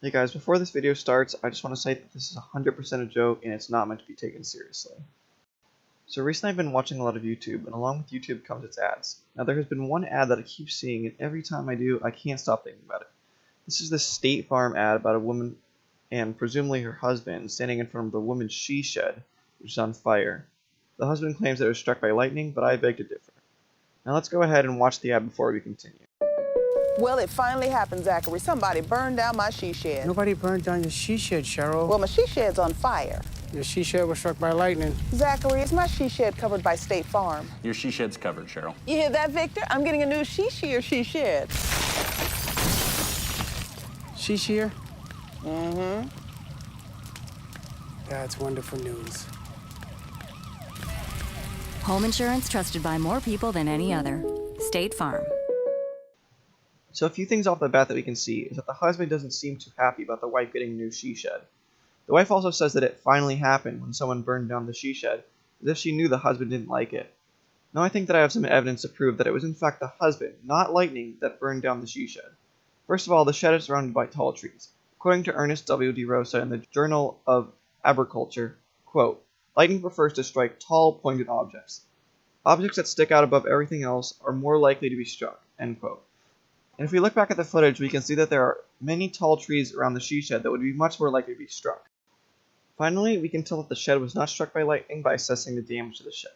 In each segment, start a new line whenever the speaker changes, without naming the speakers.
Hey guys, before this video starts, I just want to say that this is 100% a joke and it's not meant to be taken seriously. So recently I've been watching a lot of YouTube, and along with YouTube comes its ads. Now there has been one ad that I keep seeing, and every time I do, I can't stop thinking about it. This is the State Farm ad about a woman and presumably her husband standing in front of the woman's she shed, which is on fire. The husband claims that it was struck by lightning, but I beg to differ. Now let's go ahead and watch the ad before we continue.
Well, it finally happened, Zachary. Somebody burned down my she shed.
Nobody burned down your she shed, Cheryl.
Well, my she shed's on fire.
Your she shed was struck by lightning.
Zachary, is my she shed covered by State Farm?
Your she shed's covered, Cheryl.
You hear that, Victor? I'm getting a new she shed.
She shear? Mm-hmm. That's wonderful news.
Home insurance trusted by more people than any other. State Farm.
So a few things off the bat that we can see is that the husband doesn't seem too happy about the wife getting a new she shed. The wife also says that it finally happened when someone burned down the she shed, as if she knew the husband didn't like it. Now I think that I have some evidence to prove that it was in fact the husband, not lightning, that burned down the she shed. First of all, the shed is surrounded by tall trees. According to Ernest W. DeRosa in the Journal of Agriculture, quote, lightning prefers to strike tall, pointed objects. Objects that stick out above everything else are more likely to be struck, end quote. And if we look back at the footage, we can see that there are many tall trees around the she shed that would be much more likely to be struck. Finally, we can tell that the shed was not struck by lightning by assessing the damage to the shed.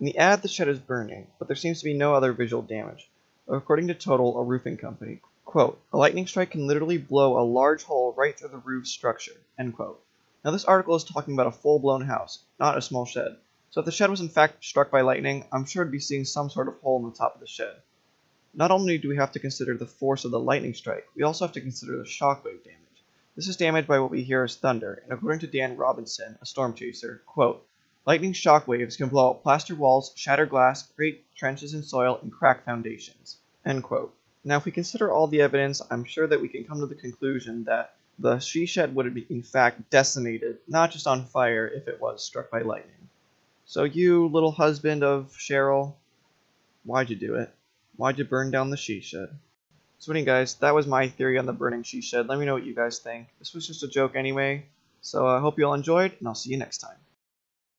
In the ad, the shed is burning, but there seems to be no other visual damage. According to Total, a roofing company, quote, a lightning strike can literally blow a large hole right through the roof structure, end quote. Now this article is talking about a full-blown house, not a small shed. So if the shed was in fact struck by lightning, I'm sure I'd be seeing some sort of hole in the top of the shed. Not only do we have to consider the force of the lightning strike, we also have to consider the shockwave damage. This is damaged by what we hear as thunder, and according to Dan Robinson, a storm chaser, quote, lightning shockwaves can blow out plaster walls, shatter glass, create trenches in soil, and crack foundations, end quote. Now if we consider all the evidence, I'm sure that we can come to the conclusion that the she shed would be in fact decimated, not just on fire, if it was struck by lightning. So you, little husband of Cheryl, why'd you do it? Why'd you burn down the she shed? So anyway guys, that was my theory on the burning she shed. Let me know what you guys think. This was just a joke anyway, so I hope you all enjoyed, and I'll see you next time.